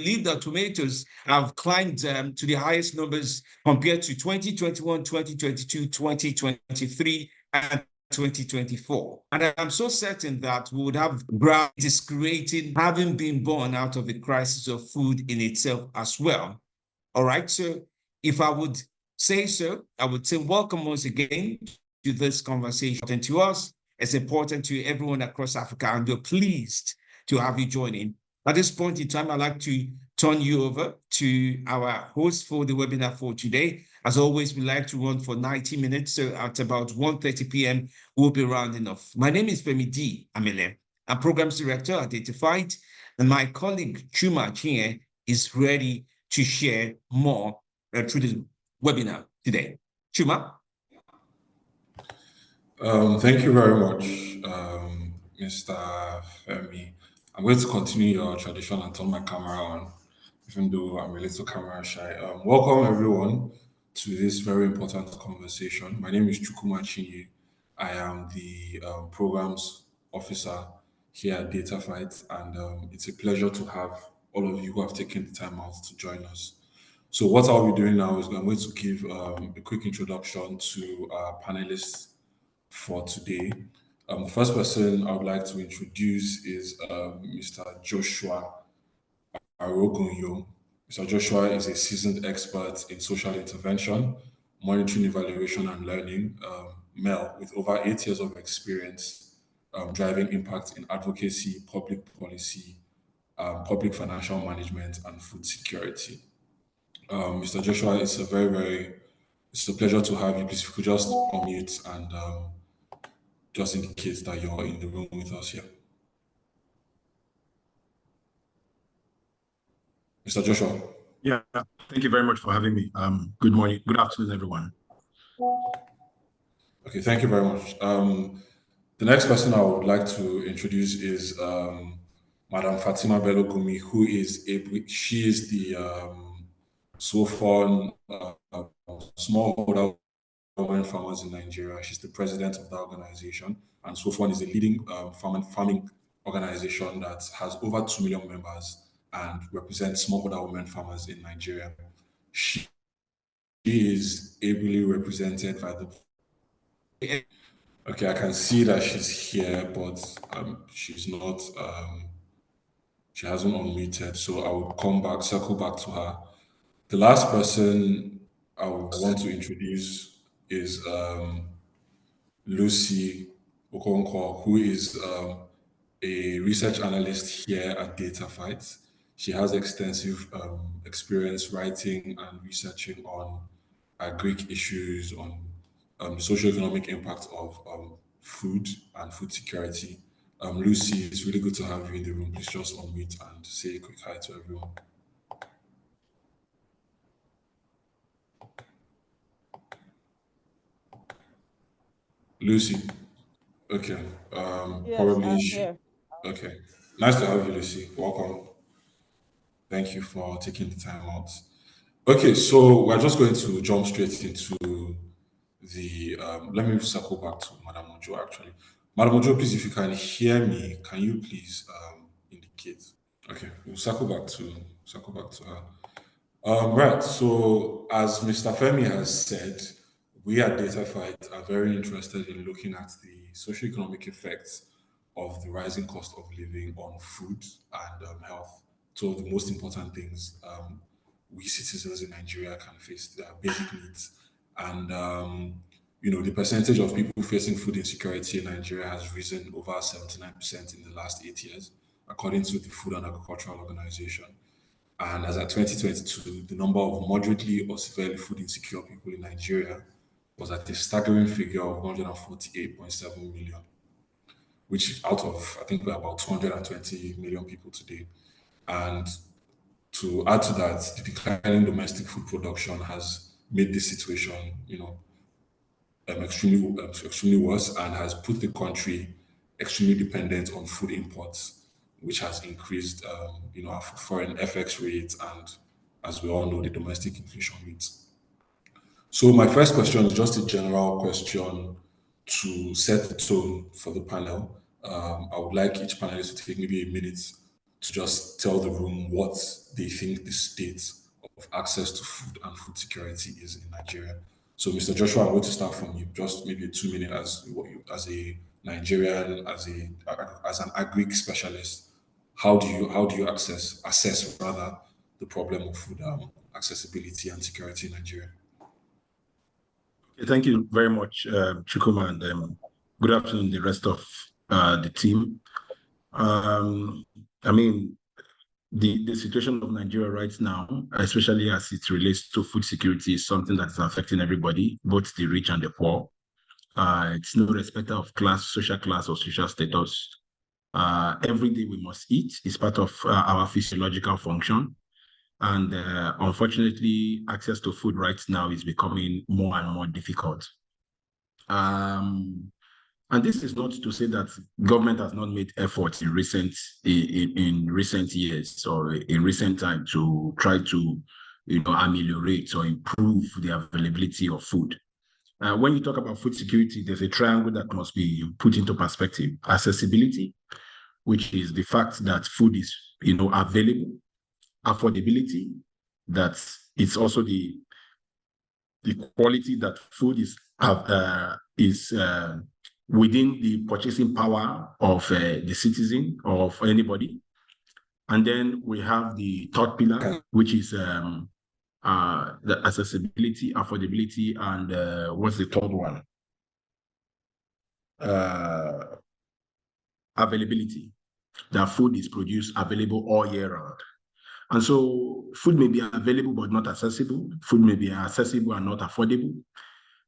believe that tomatoes have climbed to the highest numbers compared to 2021, 2022, 2023, and 2024. And I'm so certain that we would have grabbed this creating, having been born out of the crisis of food in itself as well. All right, so if I would say so, I would say welcome once again to this conversation. And to us, it's important to everyone across Africa, and we're pleased to have you joining. At this point in time, I'd like to turn you over to our host for the webinar for today. As always, we like to run for 90 minutes, so at about 1:30 p.m., we'll be rounding off. My name is Femi D. Amele. I'm Programs Director at Dataphyte, and my colleague Chuma here is ready to share more through the webinar today. Chuma? Thank you very much, Mr. Femi. I'm going to continue your tradition and turn my camera on, even though I'm a little camera shy. Welcome, everyone, to this very important conversation. My name is Chukuma Chinyi. I am the Programs Officer here at Dataphyte, and it's a pleasure to have all of you who have taken the time out to join us. So what I'll be doing now is I'm going to give a quick introduction to our panelists for today. The first person I would like to introduce is Mr. Joshua Olufemi. Mr. Joshua is a seasoned expert in social intervention, monitoring, evaluation, and learning, MEL, with over 8 years of experience driving impact in advocacy, public policy, public financial management, and food security. Mr. Joshua, it's a pleasure to have you. Please, if you could just unmute and just indicate that you're in the room with us here. Mr. Joshua. Yeah, thank you very much for having me. Good morning, good afternoon, everyone. Okay, thank you very much. The next person I would like to introduce is Madam Fatima Bello Gumi, who is she is the SOFON smallholder women farmers in Nigeria. She's the president of that organization, and SOFON is a leading farming organization that has over 2 million members and represents smallholder women farmers in Nigeria. She is ably represented by the. Okay, I can see that she's here, but she's not. She hasn't unmuted, so I will circle back to her. The last person I would want to introduce is Lucy Okonkwo, who is a research analyst here at Dataphyte. She has extensive experience writing and researching on Greek issues, on the socioeconomic impact of food and food security. Lucy, it's really good to have you in the room. Please just unmute and say a quick hi to everyone. Lucy. Okay. Yes, Probably I'm she. here. Okay. Nice to have you, Lucy. Welcome. Thank you for taking the time out. Okay, so we're just going to jump straight into the. Let me circle back to Madam Ojo, actually. Madam Ojo, please, if you can hear me, can you please indicate? Okay, we'll circle back to her. Right. So, as Mr. Femi has said, we at Dataphyte are very interested in looking at the socioeconomic effects of the rising cost of living on food and health. So, the most important things we citizens in Nigeria can face, their basic needs, and the percentage of people facing food insecurity in Nigeria has risen over 79% in the last 8 years, according to the Food and Agricultural Organization. And as at 2022, the number of moderately or severely food insecure people in Nigeria was at a staggering figure of 148.7 million, which is out of, I think we're about 220 million people today. And to add to that, the declining domestic food production has made this situation, extremely worse, and has put the country extremely dependent on food imports, which has increased, our foreign FX rates and, as we all know, the domestic inflation rates. So my first question is just a general question to set the tone for the panel. I would like each panelist to take maybe a minute to just tell the room what they think the state of access to food and food security is in Nigeria. So, Mr. Joshua, I'm going to start from you, just maybe a 2 minute as a Nigerian, as an agri specialist. How do you assess rather the problem of food accessibility and security in Nigeria? Thank you very much, Chukuma, and good afternoon, the rest of the team. I mean, the situation of Nigeria right now, especially as it relates to food security, is something that is affecting everybody, both the rich and the poor. It's no respect of class, social class, or social status. Every day we must eat. It's part of our physiological function. And unfortunately, access to food right now is becoming more and more difficult. And this is not to say that government has not made efforts in recent years or in recent time to try to, ameliorate or improve the availability of food. When you talk about food security, there's a triangle that must be put into perspective: accessibility, which is the fact that food is, available; affordability, that it's also the quality that food is within the purchasing power of the citizen or of anybody. And then we have the third pillar, which is the accessibility, affordability, and what's the third one? Availability. That food is produced available all year round. And so food may be available but not accessible. Food may be accessible and not affordable.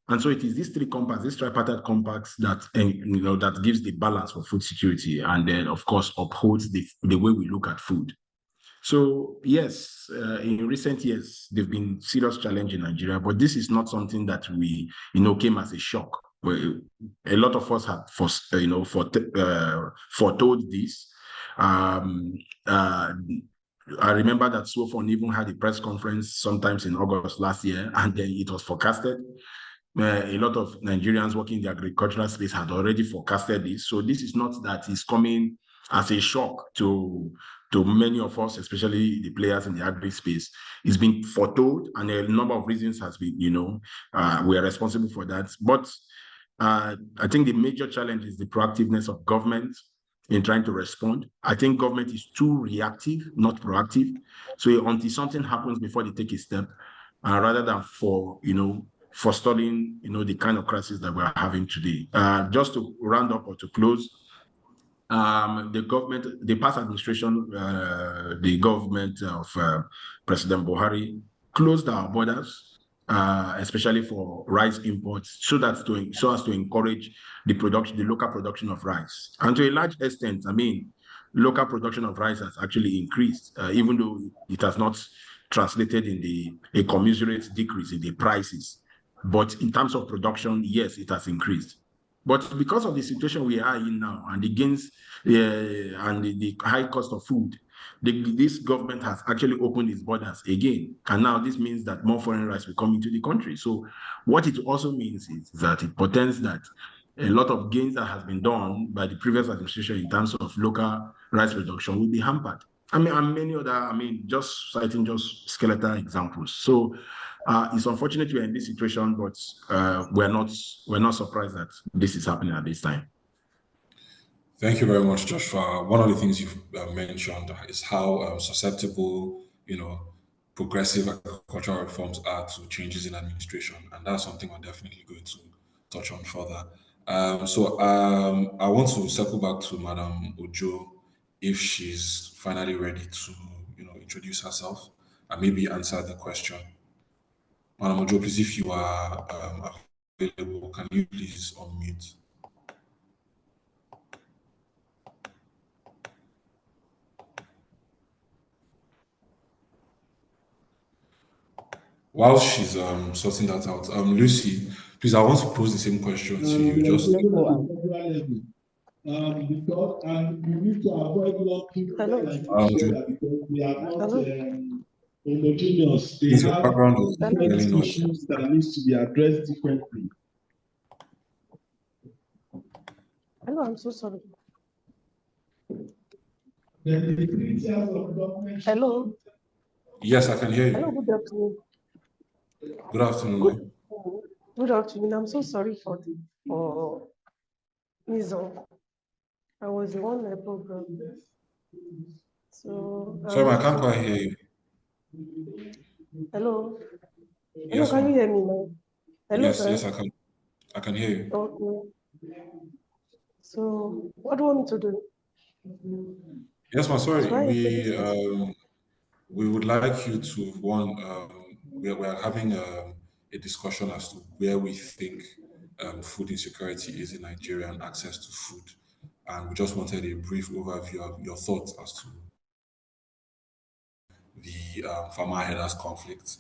And so it is these three compacts, these tripartite compacts that that gives the balance for food security, and then of course upholds the way we look at food. So yes, in recent years there've been serious challenge in Nigeria, but this is not something that we came as a shock. A lot of us had foretold this. I remember that SWOFON even had a press conference sometimes in August last year, and then it was forecasted. A lot of Nigerians working in the agricultural space had already forecasted this. So this is not that it's coming as a shock to many of us, especially the players in the agri space. It's been foretold, and a number of reasons has been, we are responsible for that. But I think the major challenge is the proactiveness of government in trying to respond. I think government is too reactive, not proactive. So until something happens before they take a step, rather than forestalling, the kind of crisis that we're having today. Just to round up or to close, the past administration, the government of President Buhari closed our borders, especially for rice imports, so as to encourage the local production of rice. And to a large extent, local production of rice has actually increased, even though it has not translated in a commensurate decrease in the prices. But in terms of production, yes, it has increased. But because of the situation we are in now, and the gains and the high cost of food, this government has actually opened its borders again. And now this means that more foreign rice will come into the country. So what it also means is that it portends that a lot of gains that has been done by the previous administration in terms of local rice production will be hampered. And many other, just citing just skeletal examples. So it's unfortunate we're in this situation, but we're not surprised that this is happening at this time. Thank you very much, Joshua. One of the things you've mentioned is how susceptible, progressive agricultural reforms are to changes in administration, and that's something we're definitely going to touch on further. I want to circle back to Madam Ojo if she's finally ready to, introduce herself and maybe answer the question. Madam Ojo, please, if you are available, can you please unmute? While she's sorting that out, Lucy, please, I want to pose the same question to you. Because we need to avoid locking because we are not homogeneous. They have different issues that needs to be addressed differently. Hello, I'm so sorry. Hello. Yes, I can hear you. Hello, good afternoon. Good afternoon. Good afternoon. I'm so sorry for Mizo. I was on the program. So Sorry, I can't quite hear you. Hello. Hello, Yes, can you ma'am. hear me now? Hello, Yes, sir. yes, I can hear you. Okay. So what do you want me to do? Yes, ma'am. Sorry, Should I introduce we would like you to we are having a discussion as to where we think food insecurity is in Nigeria and access to food, and we just wanted a brief overview of your thoughts as to the farmer herders conflict,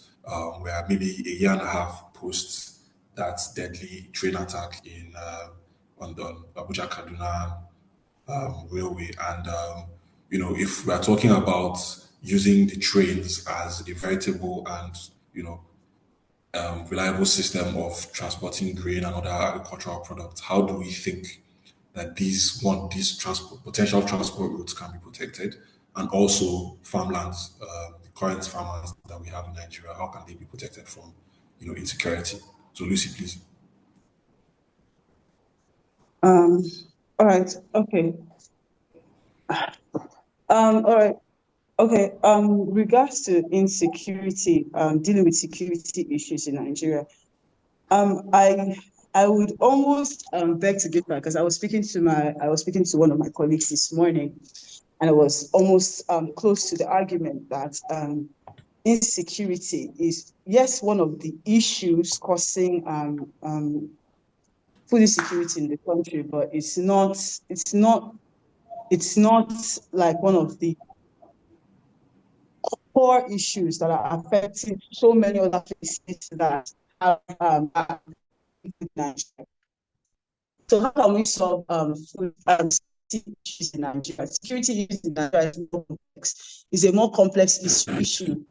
where maybe a year and a half post that deadly train attack in on the Abuja Kaduna railway. And, if we are talking about using the trains as a veritable and, reliable system of transporting grain and other agricultural products, how do we think that these potential transport routes can be protected, and also farmlands, the current farmers that we have in Nigeria, how can they be protected from, insecurity? So, Lucy, please. All right. Okay. All right. Okay. Regards to insecurity, dealing with security issues in Nigeria, I would almost beg to differ, because I was speaking to one of my colleagues this morning, and I was almost close to the argument that insecurity is, yes, one of the issues causing food insecurity in the country, but it's not like one of the core issues that are affecting so many other places that have Nigeria. So how can we solve food security issues in Nigeria? Security issues in Nigeria is more complex. It's a more complex issue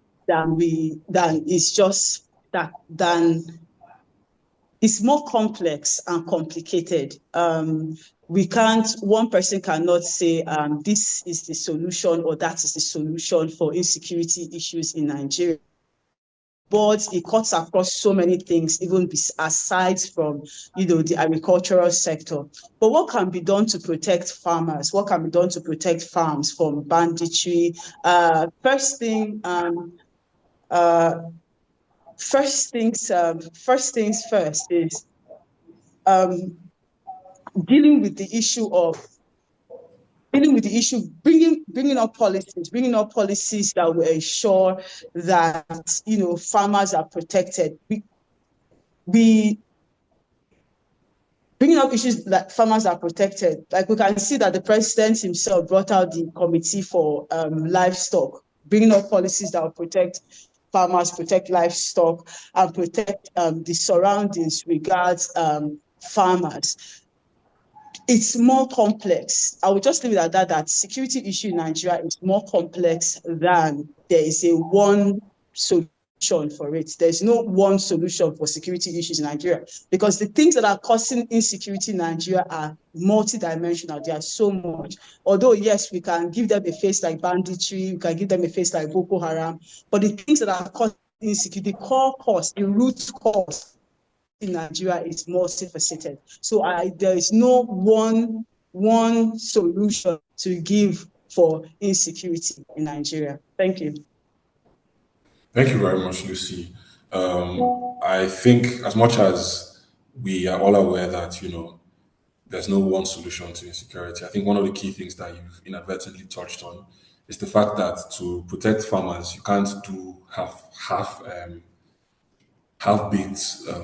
it's more complex and complicated. One person cannot say this is the solution or that is the solution for insecurity issues in Nigeria. But it cuts across so many things, even aside from, the agricultural sector. But what can be done to protect farmers? What can be done to protect farms from banditry? First things first is dealing with the issue, bringing up policies that will ensure that farmers are protected. We bringing up issues that farmers are protected. Like, we can see that the president himself brought out the committee for livestock, bringing up policies that will protect farmers, protect livestock, and protect the surroundings regards farmers. It's more complex. I would just leave it at that security issue in Nigeria is more complex than there is a one solution for it. There's no one solution for security issues in Nigeria, because the things that are causing insecurity in Nigeria are multidimensional. There are so much. Although, yes, we can give them a face like banditry, we can give them a face like Boko Haram, but the things that are causing insecurity, the core cause, the root cause in Nigeria is multifaceted. So there is no one solution to give for insecurity in Nigeria. Thank you. Thank you very much, Lucy. I think, as much as we are all aware that, there's no one solution to insecurity, I think one of the key things that you've inadvertently touched on is the fact that to protect farmers, you can't do half-baked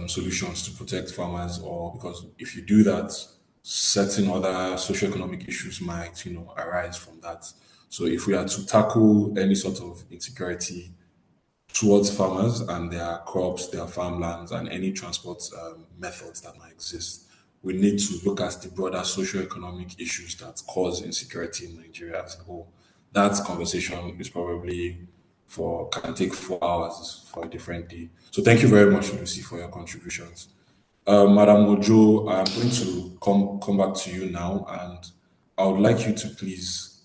solutions to protect farmers, or because if you do that, certain other socioeconomic issues might, arise from that. So if we are to tackle any sort of insecurity towards farmers and their crops, their farmlands, and any transport methods that might exist, we need to look at the broader socioeconomic issues that cause insecurity in Nigeria as a whole. That conversation is probably can take 4 hours for a different day. So thank you very much, Lucy, for your contributions. Madam Ojo, I'm going to come back to you now, and I would like you to please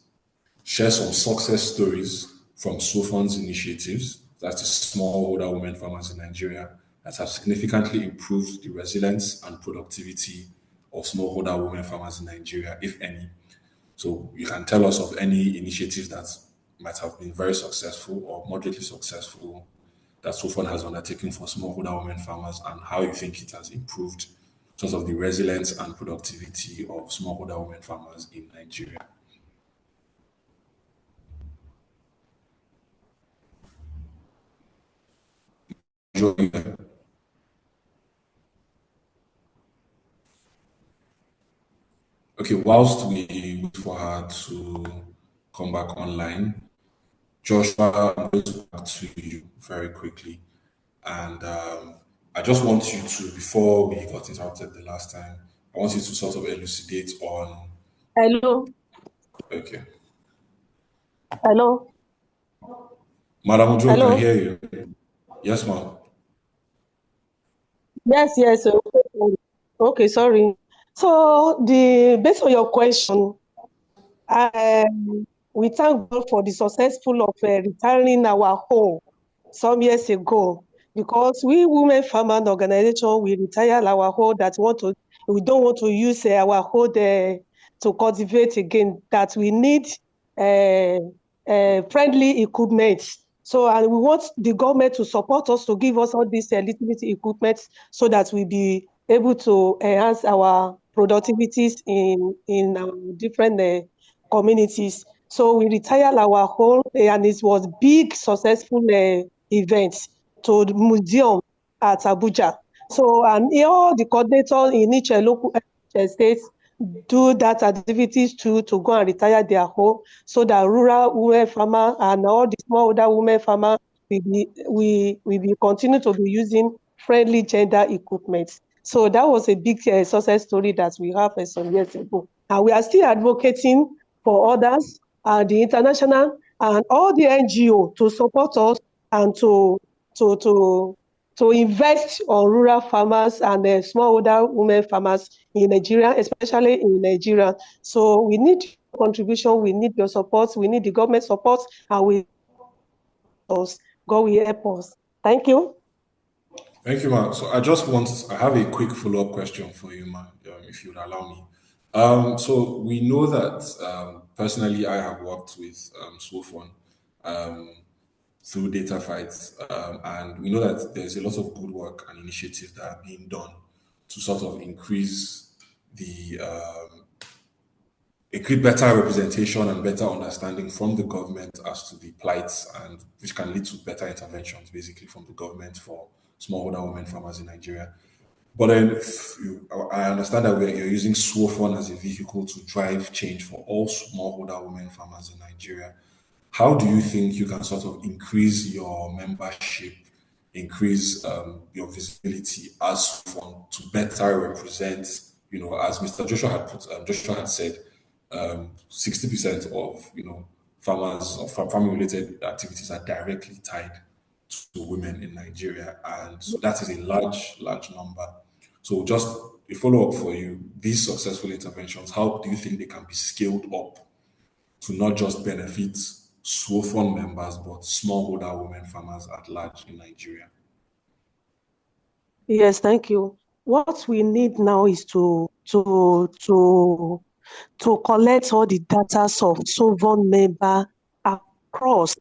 share some success stories from SOFON's initiatives, that is smallholder women farmers in Nigeria, that have significantly improved the resilience and productivity of smallholder women farmers in Nigeria, if any. So you can tell us of any initiatives that might have been very successful or moderately successful that SOFON has undertaken for smallholder women farmers, and how you think it has improved in terms of the resilience and productivity of smallholder women farmers in Nigeria. Okay, whilst we wait for her to come back online, Joshua, I'm going to back to you very quickly. And I just want you to, before we got interrupted the last time, I want you to sort of elucidate on. Hello. Okay. Hello. Madam Ojo, Hello. can hear you. Yes, ma'am. Yes. Okay, sorry. So based on your question, we thank God for the successful of retiring our home some years ago, because we women farmer organization, we retire our home that we don't want to use our home to cultivate again, that we need friendly equipment. So, and we want the government to support us, to give us all these little bit equipment, so that we be able to enhance our productivities in our different communities. So we retire our home, and it was big successful event to the museum at Abuja. So, and all the coordinators in each local state do that activities to go and retire their home, so that rural women farmer and all the smallholder women farmer we continue to be using friendly gender equipment. So that was a big success story that we have some years ago, and we are still advocating for others, the international and all the NGO to support us and to invest on rural farmers and smallholder women farmers in Nigeria, especially in Nigeria. So we need contribution, we need your support, we need the government support, and God will help us. Thank you. Thank you, ma'am. So I have a quick follow-up question for you, ma'am, if you would allow me. So we know that personally, I have worked with SOFON through Dataphyte, and we know that there's a lot of good work and initiatives that are being done to sort of increase better representation and better understanding from the government as to the plights, and which can lead to better interventions, basically, from the government for smallholder women farmers in Nigeria. But then I understand that you're using SOFON as a vehicle to drive change for all smallholder women farmers in Nigeria. How do you think you can sort of increase your membership, increase your visibility as SOFON to better represent, as Mr. Joshua had said, 60% of farmers or farming-related activities are directly tied to women in Nigeria, and so that is a large number. So just a follow-up for you: these successful interventions, how do you think they can be scaled up to not just benefit SOFON members but smallholder women farmers at large in Nigeria? Yes, thank you. What we need now is to collect all the data of SOFON member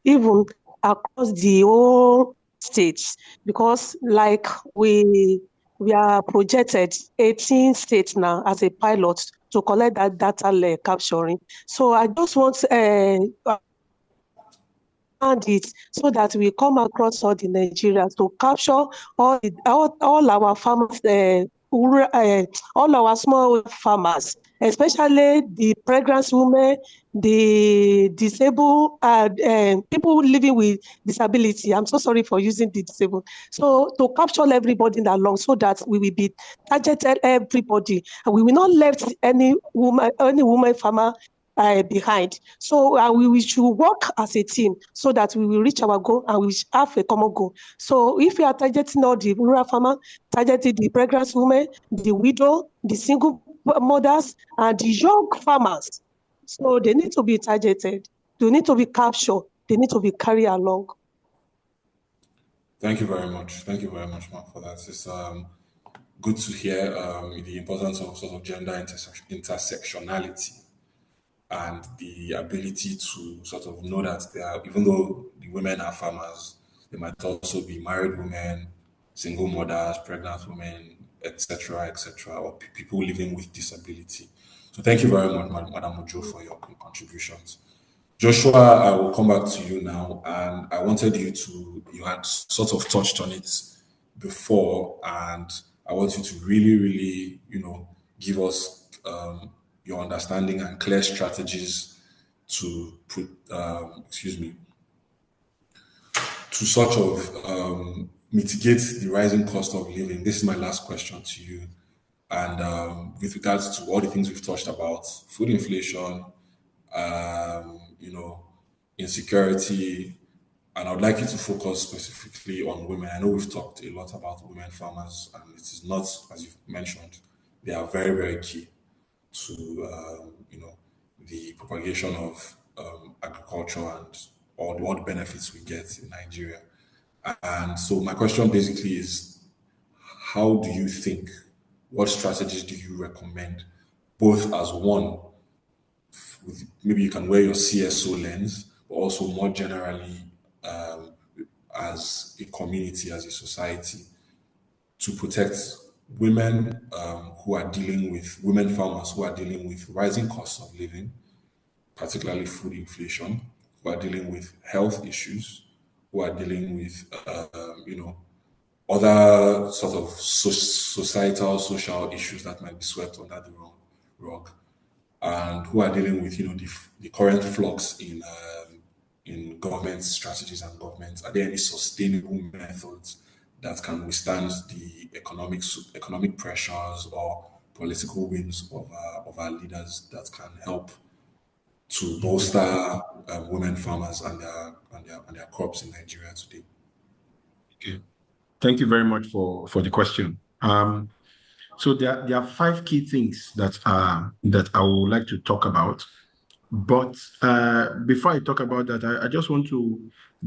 even across the whole states, because like we are projected 18 states now as a pilot to collect that data capturing. So I just want it so that we come across all the Nigerians to capture all our farmers, all our small farmers, especially the pregnant women, the disabled, people living with disability. I'm so sorry for using the disabled. So to capture everybody along, so that we will be targeted everybody, and we will not left any woman farmer behind. So we should work as a team so that we will reach our goal and we have a common goal. So if we are targeting all the rural farmers, targeting the pregnant women, the widow, the single mothers, and the young farmers, so they need to be targeted they need to be captured. They need to be carried along. Thank you very much. Thank you very much, Mark, for that. It's good to hear the importance of sort of gender intersectionality and the ability to sort of know that there are, even though the women are farmers, there might also be married women, single mothers, pregnant women, etc., or people living with disability. So thank you very much, Madam Ojo, for your contributions. Joshua, I will come back to you now, and I wanted you had sort of touched on it before, and I want you to really, give us your understanding and clear strategies to put, to sort of mitigate the rising cost of living. This is my last question to you. And with regards to all the things we've touched about, food inflation, insecurity, and I would like you to focus specifically on women. I know we've talked a lot about women farmers, and it is not, as you've mentioned, they are very, very key to, the propagation of agriculture and all the benefits we get in Nigeria. And so my question basically is, how do you think, what strategies do you recommend, both as one, maybe you can wear your CSO lens, but also more generally as a community, as a society, to protect women women farmers who are dealing with rising costs of living, particularly food inflation, who are dealing with health issues, who are dealing with, other sort of societal, social issues that might be swept under the rug, and who are dealing with, the current flux in government strategies and governments. Are there any sustainable methods that can withstand the economic pressures or political whims of our leaders that can help to bolster women farmers and their crops in Nigeria today? Okay. Thank you very much for the question. So there are 5 key things that I would like to talk about. But before I talk about that, I just want to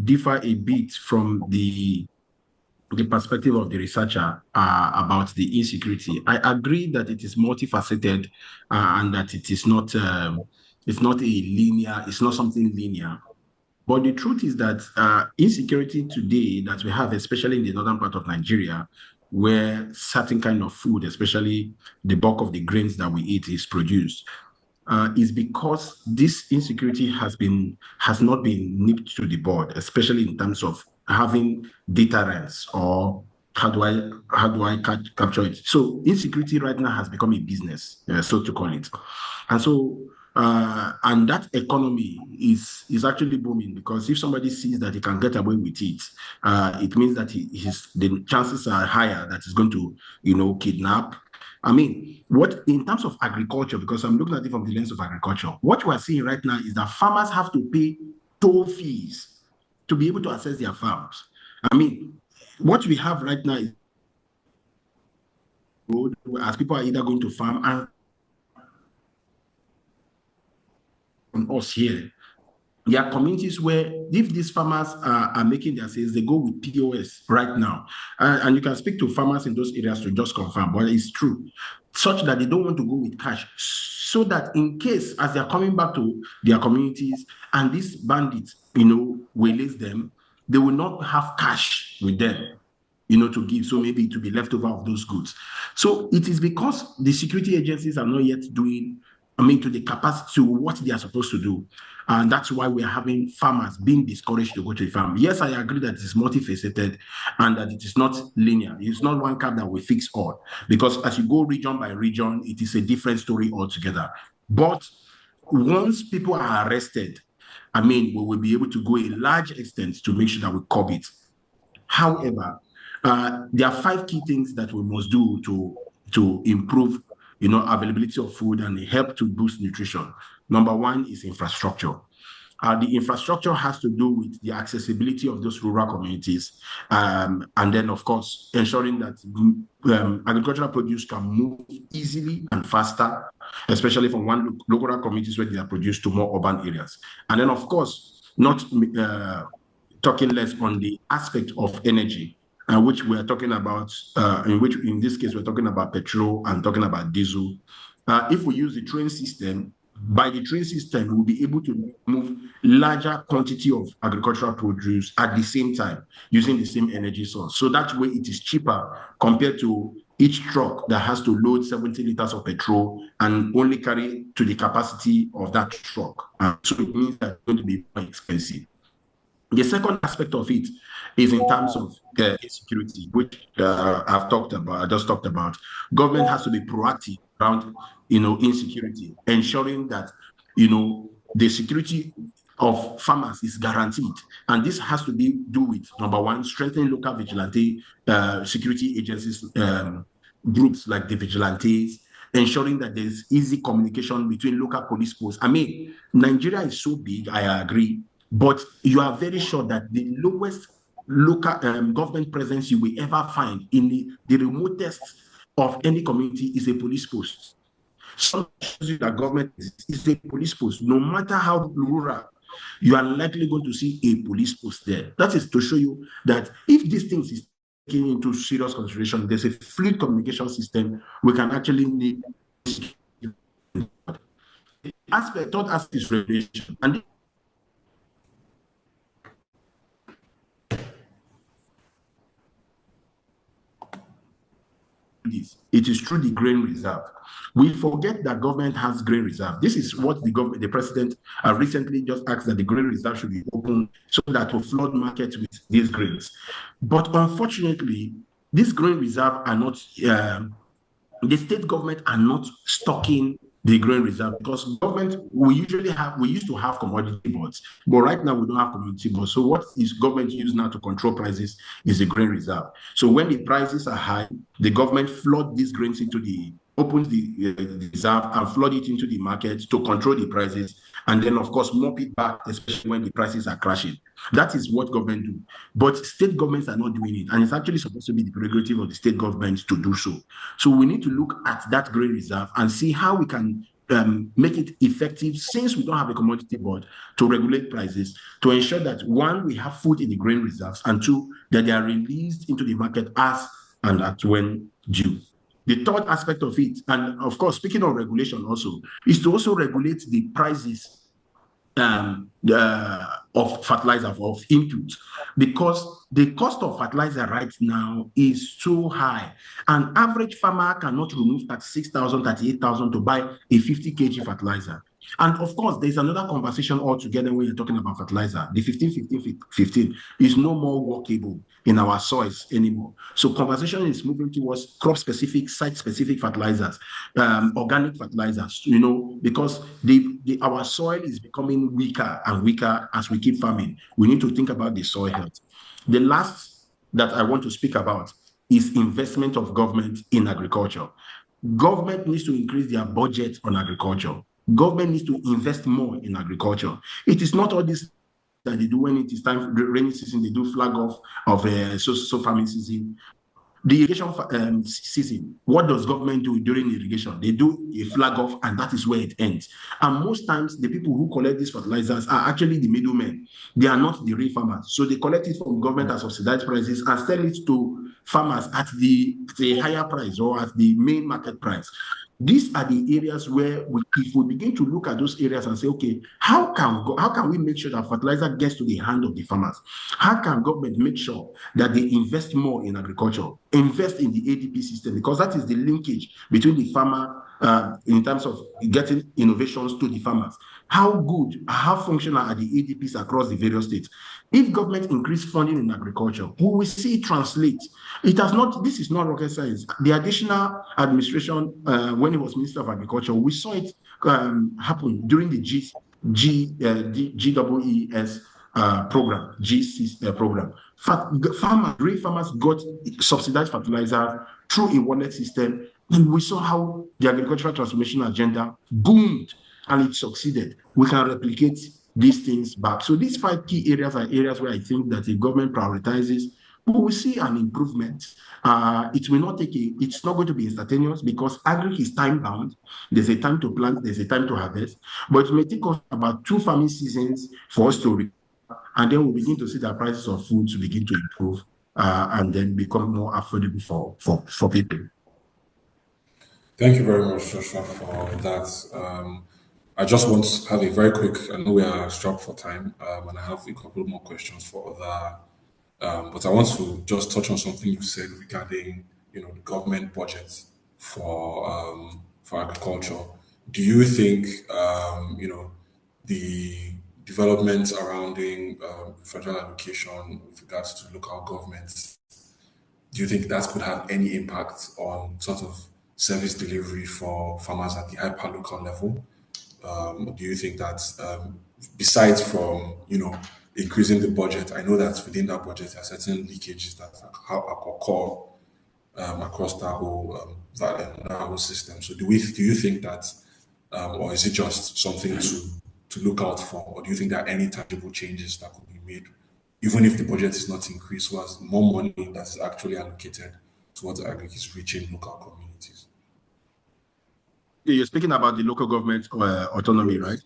differ a bit from the perspective of the researcher about the insecurity. I agree that it is multifaceted and that it's not something linear. But the truth is that insecurity today that we have, especially in the northern part of Nigeria, where certain kind of food, especially the bulk of the grains that we eat, is produced, is because this insecurity has not been nipped to the bud, especially in terms of having deterrence, or how do I capture it? So insecurity right now has become a business, so to call it, and so. And that economy is actually booming, because if somebody sees that he can get away with it, it means that the chances are higher that he's going to, kidnap. I mean, what in terms of agriculture, because I'm looking at it from the lens of agriculture, what we are seeing right now is that farmers have to pay toll fees to be able to access their farms. I mean, what we have right now is road, as people are either going to farm and from us here. There are communities where if these farmers are making their sales, they go with POS right now. And you can speak to farmers in those areas to just confirm, but it's true, such that they don't want to go with cash, so that in case, as they're coming back to their communities and these bandits, waylays them, they will not have cash with them, to give. So maybe to be left over of those goods. So it is because the security agencies are not yet doing, to the capacity to what they are supposed to do. And that's why we are having farmers being discouraged to go to the farm. Yes, I agree that it's multifaceted and that it is not linear. It's not one cap that will fix all, because as you go region by region, it is a different story altogether. But once people are arrested, we will be able to go a large extent to make sure that we curb it. However, there are 5 key things that we must do to improve availability of food and help to boost nutrition. Number 1 is infrastructure. The infrastructure has to do with the accessibility of those rural communities, and then, of course, ensuring that agricultural produce can move easily and faster, especially from one local communities where they are produced to more urban areas. And then, of course, not talking less on the aspect of energy, which we are talking about, in this case, we're talking about petrol and talking about diesel. If we use the train system, by the train system, we'll be able to move larger quantity of agricultural produce at the same time using the same energy source. So that way it is cheaper compared to each truck that has to load 70 liters of petrol and only carry to the capacity of that truck. So it means that it's going to be more expensive. The second aspect of it is in terms of insecurity, which I just talked about. Government has to be proactive around, insecurity, ensuring that, the security of farmers is guaranteed. And this has to do with, number one, strengthening local vigilante security agencies, groups like the vigilantes, ensuring that there's easy communication between local police posts. I mean, Nigeria is so big, I agree, but you are very sure that the lowest local government presence you will ever find in the remotest of any community is a police post. So that government is a police post. No matter how rural, you are likely going to see a police post there. That is to show you that if these things is taken into serious consideration, there's a fluid communication system we can actually need. Third aspect is regulation. And it is through the grain reserve. We forget that government has grain reserve. This is what the president recently just asked, that the grain reserve should be open so that to flood markets with these grains. But unfortunately, these grain reserve are not, the state government are not stocking the grain reserve, because government, we used to have commodity boards, but right now we don't have commodity boards. So what is government used now to control prices is the grain reserve. So when the prices are high, the government flood these grains opens the reserve and flood it into the market to control the prices, and then of course mop it back, especially when the prices are crashing. That is what government do. But state governments are not doing it, and it's actually supposed to be the prerogative of the state government to do so. So we need to look at that grain reserve and see how we can make it effective, since we don't have a commodity board to regulate prices, to ensure that, one, we have food in the grain reserves, and two, that they are released into the market as and at when due. The third aspect of it, and of course, speaking of regulation also, is to also regulate the prices of fertilizer, of input, because the cost of fertilizer right now is so high. An average farmer cannot remove 36,000, 38,000 to buy a 50 kg fertilizer. And of course, there's another conversation altogether when you're talking about fertilizer. The 15-15-15 is no more workable in our soils anymore. So conversation is moving towards crop-specific, site-specific fertilizers, organic fertilizers, because our soil is becoming weaker and weaker as we keep farming. We need to think about the soil health. The last that I want to speak about is investment of government in agriculture. Government needs to increase their budget on agriculture. Government needs to invest more in agriculture. It is not all this that they do when it is time for the rainy season. They do flag off of farming season. The irrigation season, what does government do during irrigation? They do a flag off, and that is where it ends. And most times, the people who collect these fertilizers are actually the middlemen. They are not the real farmers. So they collect it from government at subsidized prices and sell it to farmers at the higher price or at the main market price. These are the areas where if we begin to look at those areas and say, okay, how can we make sure that fertilizer gets to the hand of the farmers? How can government make sure that they invest more in agriculture, invest in the ADP system, because that is the linkage between the farmer in terms of getting innovations to the farmers. How functional are the ADPs across the various states? If government increase funding in agriculture, we will see it translate. This is not rocket science. The additional administration, when he was Minister of Agriculture, we saw it happen during the GEES program, GCs program. Grain farmers got subsidized fertilizer through a wallet system, and we saw how the agricultural transformation agenda boomed and it succeeded. We can replicate these things back. So these 5 key areas are areas where I think that the government prioritizes, we will see an improvement. It will not it's not going to be instantaneous because agri is time bound. There's a time to plant, there's a time to harvest, but it may take us about 2 farming seasons for us to recover, and then we'll begin to see the prices of food to begin to improve and then become more affordable for people. Thank you very much, Joshua, for that. I just want to have a very quick, I know we are strapped for time, and I have a couple more questions for other, but I want to just touch on something you said regarding, the government budget for agriculture. Do you think, the development surrounding federal allocation with regards to local governments, do you think that could have any impact on sort of service delivery for farmers at the hyper-local level? Do you think that besides from, increasing the budget, I know that within that budget there are certain leakages that occur across that whole system. So do you think that, or is it just something to look out for, or do you think there are any tangible changes that could be made, even if the budget is not increased, was more money that is actually allocated towards agri is reaching local communities? You're speaking about the local government autonomy, right?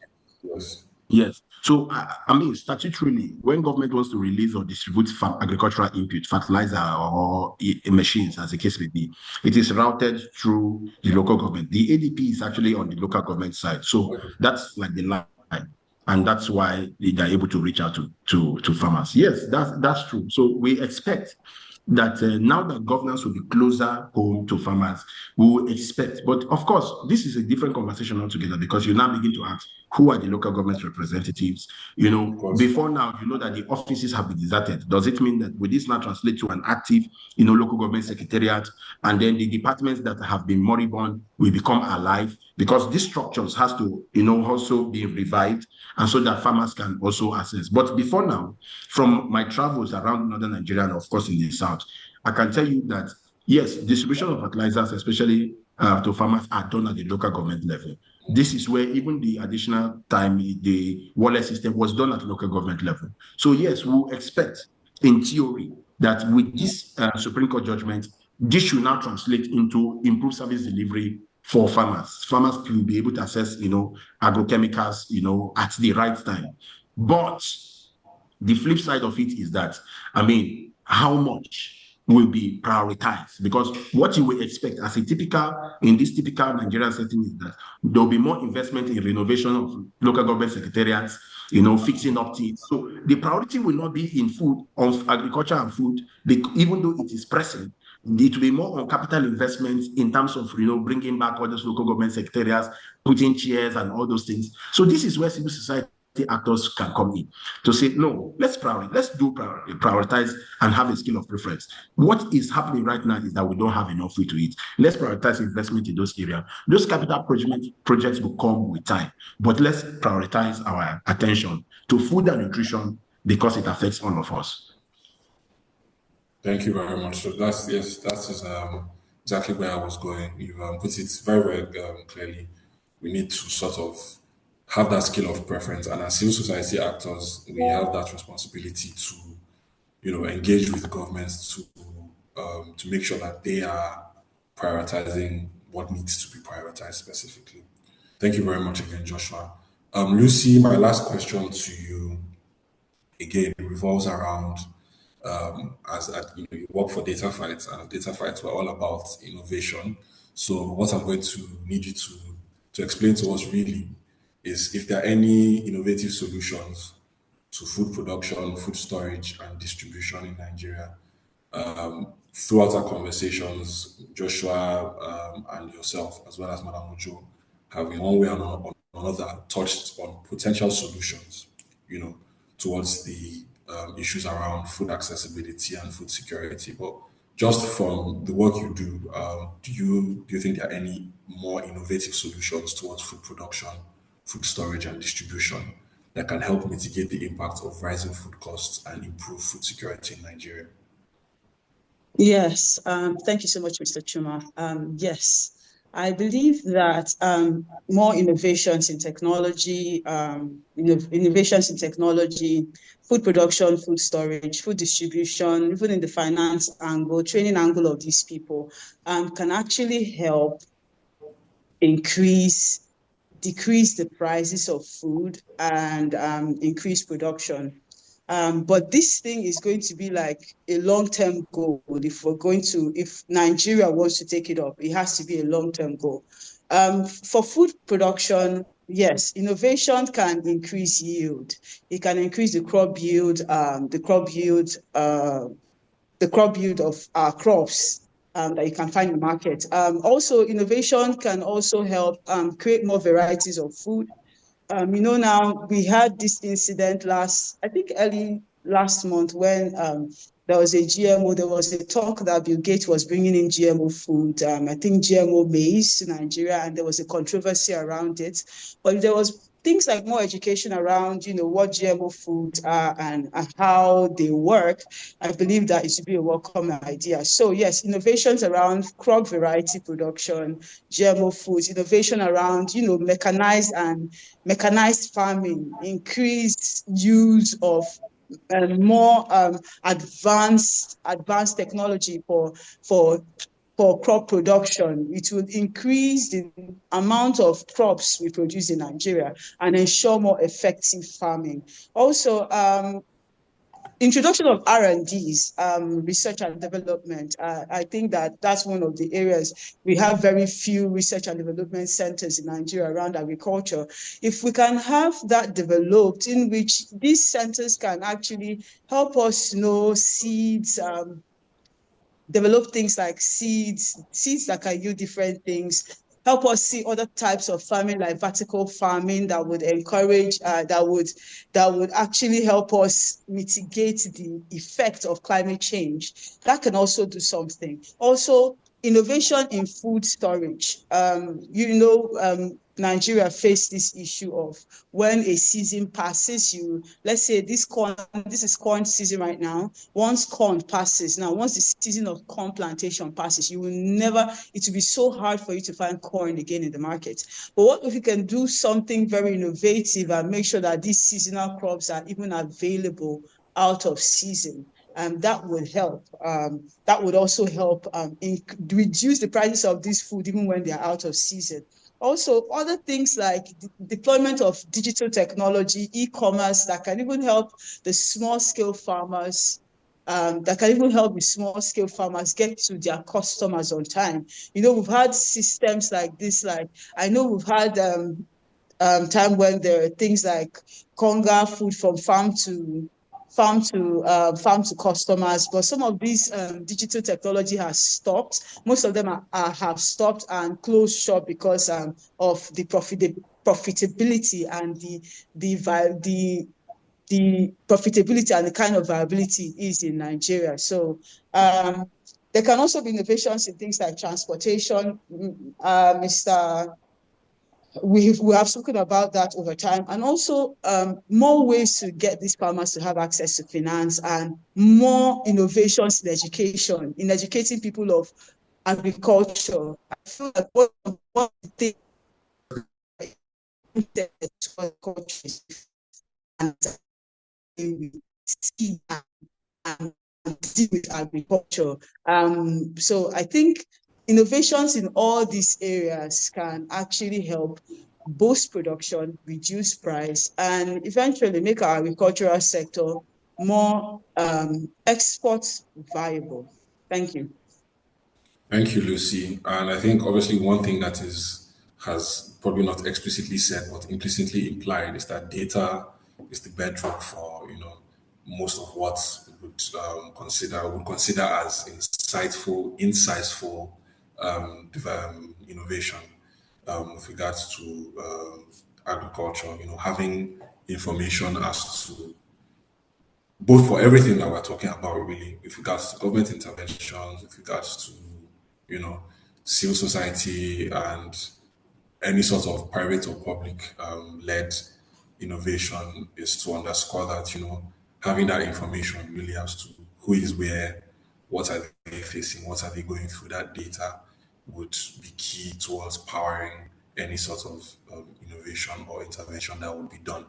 Yes. Yes. So, I mean, statutorily, when government wants to release or distribute agricultural input, fertilizer or machines, as the case may be, it is routed through the local government. The ADP is actually on the local government side. So that's like the line. And that's why they are able to reach out to farmers. Yes, that's true. So we expect that now that governance will be closer home to farmers, we will expect. But of course, this is a different conversation altogether because you now begin to ask, who are the local government representatives? Before now, that the offices have been deserted. Does it mean that will this now translate to an active, local government secretariat, and then the departments that have been moribund will become alive? Because these structures has to, also be revived, and so that farmers can also access. But before now, from my travels around northern Nigeria and of course in the south, I can tell you that yes, distribution of fertilizers, especially to farmers, are done at the local government level. This is where even the additional time, the wallet system was done at local government level. So yes, we'll expect in theory that with this Supreme Court judgment, this should now translate into improved service delivery for farmers. Farmers will be able to access, agrochemicals, at the right time. But the flip side of it is that, how much will be prioritized? Because what you will expect in this typical Nigerian setting is that there will be more investment in renovation of local government secretariats, fixing up things. So the priority will not be in food, on agriculture and food, even though it is pressing. It will be more on capital investments in terms of, bringing back all those local government secretariats, putting chairs and all those things. So this is where civil society actors can come in to say, no, let's prioritize and have a scale of preference. What is happening right now is that we don't have enough food to eat. Let's prioritize investment in those areas. Those capital projects will come with time, but let's prioritize our attention to food and nutrition because it affects all of us. Thank you very much. So that is exactly where I was going. You put it very, very clearly. We need to sort of have that scale of preference, and as civil society actors, we have that responsibility to, engage with governments to make sure that they are prioritizing what needs to be prioritized specifically. Thank you very much again, Joshua. Lucy, my last question to you again revolves around as you work for Dataphyte, and Dataphyte we're all about innovation. So what I'm going to need you to explain to us really is if there are any innovative solutions to food production, food storage, and distribution in Nigeria. Throughout our conversations, Joshua and yourself, as well as Madam Ojo, have in one way or another touched on potential solutions, towards the issues around food accessibility and food security. But just from the work you do, do you think there are any more innovative solutions towards food production, food storage, and distribution that can help mitigate the impact of rising food costs and improve food security in Nigeria? Yes, thank you so much, Mr. Chuma. Yes, I believe that more innovations in technology, innovations in technology, food production, food storage, food distribution, even in the finance angle, training angle of these people, can actually help decrease the prices of food and increase production. But this thing is going to be like a long-term goal. If Nigeria wants to take it up, it has to be a long-term goal. For food production, yes, innovation can increase yield. It can increase the crop yield, the crop yield of our crops that you can find in the market. Also, innovation can also help create more varieties of food. Now we had this incident early last month when there was a GMO, there was a talk that Bill Gates was bringing in GMO food, I think GMO maize to Nigeria, and there was a controversy around it. But there was things like more education around, what GMO foods are and how they work. I believe that it should be a welcome idea. So yes, innovations around crop variety production, GMO foods, innovation around, mechanized farming, increased use of more advanced technology for crop production. It will increase the amount of crops we produce in Nigeria and ensure more effective farming. Also, introduction of R&Ds, research and development. I think that's one of the areas. We have very few research and development centers in Nigeria around agriculture. If we can have that developed, in which these centers can actually help us know seeds, develop things like seeds that can yield different things, help us see other types of farming like vertical farming that would encourage, that would actually help us mitigate the effect of climate change. That can also do something. Also, innovation in food storage. Nigeria faced this issue of when a season passes, let's say this is corn season right now. Once corn passes, once the season of corn plantation passes, it will be so hard for you to find corn again in the market. But what if you can do something very innovative and make sure that these seasonal crops are even available out of season? That would help. That would also help reduce the prices of this food even when they are out of season. Also, other things like deployment of digital technology, e-commerce, that can even help the small-scale farmers, get to their customers on time. We've had systems like this, I know we've had time when there are things like conga food from farm to customers, but some of these digital technology has stopped. Most of them have stopped and closed shop because of the profitability and the profitability and the kind of viability is in Nigeria. So there can also be innovations in things like transportation. We have spoken about that over time, and also more ways to get these farmers to have access to finance, and more innovations in educating people of agriculture. I feel like one of the things and we see and deal with agriculture. So I think innovations in all these areas can actually help boost production, reduce price, and eventually make our agricultural sector more export viable. Thank you. Thank you, Lucy. And I think obviously one thing that has probably not explicitly said but implicitly implied is that data is the bedrock for most of what we would consider as insightful innovation with regards to agriculture. Having information as to both for everything that we're talking about, really, with regards to government interventions, with regards to civil society and any sort of private or public led innovation, is to underscore that having that information really has to who is where, what are they facing, what are they going through. That data would be key towards powering any sort of innovation or intervention that would be done.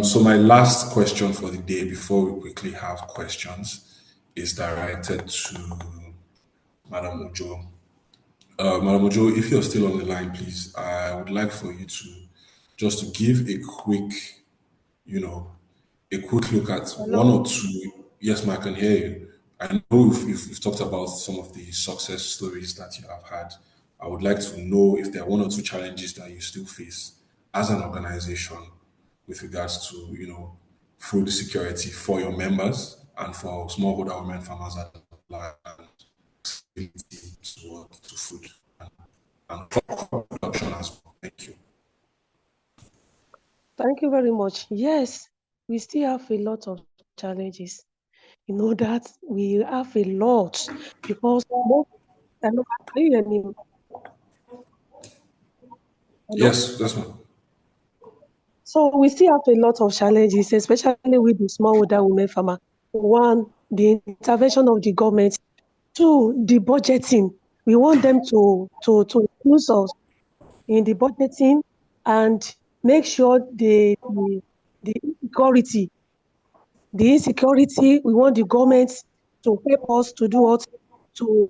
So my last question for the day before we quickly have questions is directed to Madam Ojo. Madam Ojo, if you're still on the line, please, I would like for you to just to give a quick, a quick look at one or two. Yes, ma'am, I can hear you. I know you've talked about some of the success stories that you have had. I would like to know if there are one or two challenges that you still face as an organization with regards to, food security for your members and for smallholder women farmers at large and to food and crop production as well. Thank you. Thank you very much. Yes, we still have a lot of challenges. You know that we have a lot because most, hello, can you hear me? Hello? Yes, that's one. So we still have a lot of challenges, especially with the smallholder women farmer. One, the intervention of the government. Two, the budgeting. We want them to include us in the budgeting and make sure the insecurity, we want the government to help us to do what to,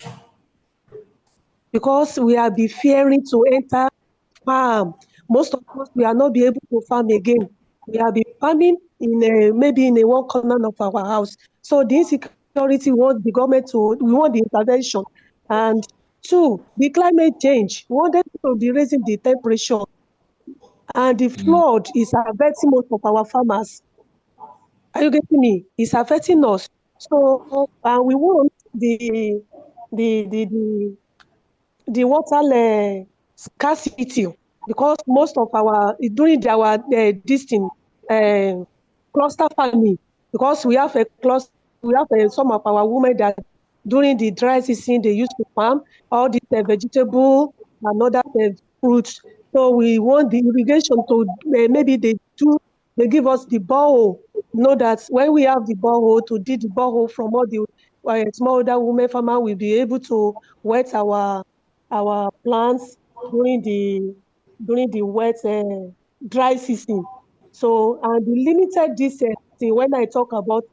because we are be fearing to enter farm. Most of us, we are not be able to farm again. We are be farming in maybe in a one corner of our house. So the insecurity, we want the government to, we want the intervention. And two, the climate change. We want them to be raising the temperature. And the flood is affecting most of our farmers. Are you getting me? It's affecting us. So we want the water scarcity, because most of our during our this thing cluster farming, because we have some of our women that during the dry season they used to farm all these vegetable and other fruits. So we want the irrigation to maybe they give us the borehole. Know that when we have the borehole, to dig the borehole from all the smallholder women farmer will be able to wet our plants during the wet dry season. So and the limited this thing when I talk about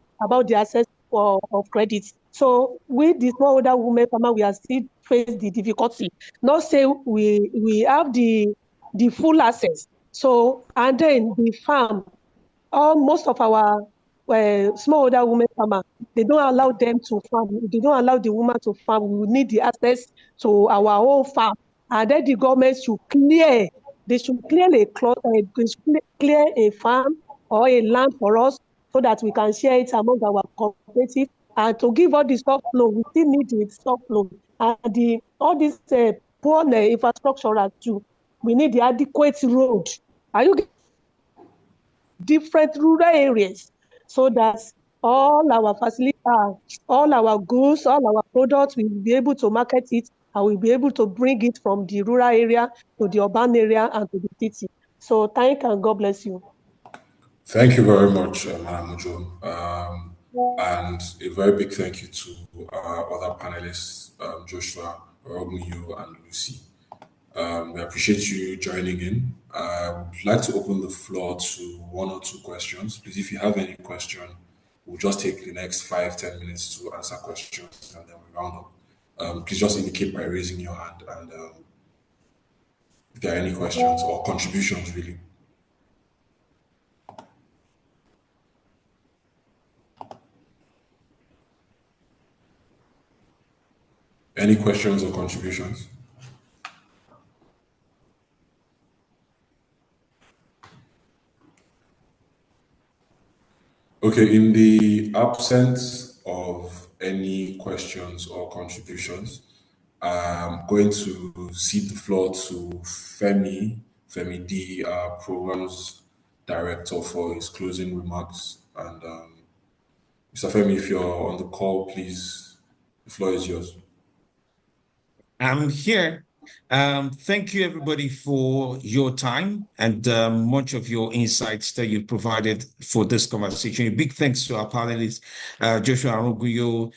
the access of credit. So with the smallholder women farmer, we are still face the difficulty. Not say we have the full access. So and then the farm, most of our smallholder women farmer, they don't allow them to farm. They don't allow the woman to farm. We need the access to our own farm. And then the government should clear. They should clear clear a farm or a land for us so that we can share it among our cooperative. And to give all the soft loan, we still need the soft loan. And all this poor infrastructure too. We need the adequate road. Are you different rural areas so that all our facilities, all our goods, all our products, we will be able to market it and we'll be able to bring it from the rural area to the urban area and to the city. So thank and God bless you. Thank you very much, Madam Ojo. And a very big thank you to our other panelists, Joshua, Romuyu, and Lucy. We appreciate you joining in. I would like to open the floor to one or two questions. Please, if you have any question, we'll just take the next 5-10 minutes to answer questions and then we round up. Please just indicate by raising your hand and if there are any questions or contributions, really. Any questions or contributions? Okay, in the absence of any questions or contributions, I'm going to cede the floor to Femi D, our programs director, for his closing remarks. And Mr. Femi, if you're on the call, please, the floor is yours. I'm here. Thank you, everybody, for your time and much of your insights that you provided for this conversation. A big thanks to our panelists, Joshua Olufemi,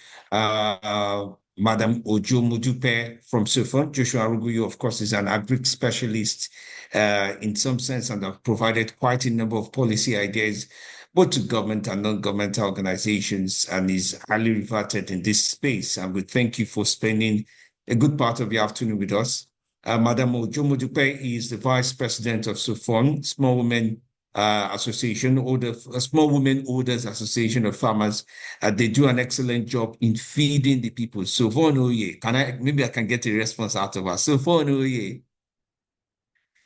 Madam Ojo Modupe from SOFON. Joshua Aruguyo, of course, is an agri specialist in some sense and have provided quite a number of policy ideas, both to government and non-governmental organizations, and is highly regarded in this space. And we thank you for spending a good part of your afternoon with us. Madam Ojo Modupe is the Vice President of SOFON, Small Women Association, or the Small Women Owners Association of Farmers. They do an excellent job in feeding the people. SOFON Oye, maybe I can get a response out of her. SOFON Oye,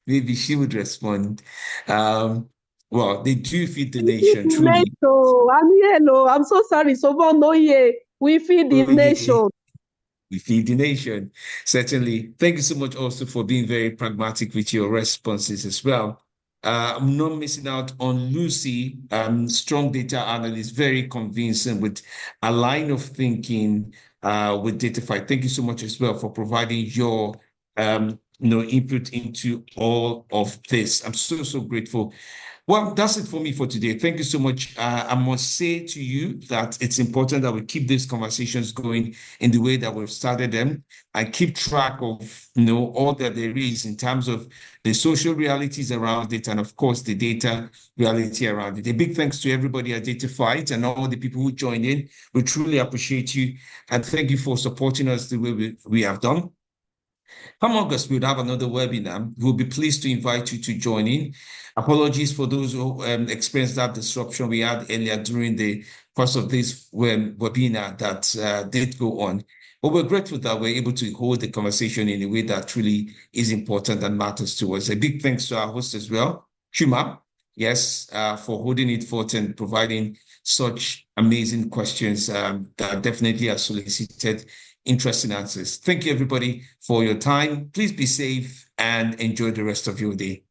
maybe she would respond. Well, they do feed the nation, truly. I'm here, no. I'm so sorry. SOFON Oye, we feed the nation. We feed the nation, certainly. Thank you so much also for being very pragmatic with your responses as well. I'm not missing out on Lucy, strong data analyst, very convincing with a line of thinking with Dataphyte. Thank you so much as well for providing your input into all of this. I'm so grateful. Well, that's it for me for today. Thank you so much. I must say to you that it's important that we keep these conversations going in the way that we've started them and keep track of, all that there is in terms of the social realities around it and, of course, the data reality around it. A big thanks to everybody at Dataphyte and all the people who joined in. We truly appreciate you and thank you for supporting us the way we have done. Come August, we'll have another webinar. We'll be pleased to invite you to join in. Apologies for those who experienced that disruption we had earlier during the course of this webinar that did go on. But we're grateful that we're able to hold the conversation in a way that truly is important and matters to us. A big thanks to our host as well, Chuma, for holding it forth and providing such amazing questions that definitely are solicited interesting answers. Thank you, everybody, for your time. Please be safe and enjoy the rest of your day.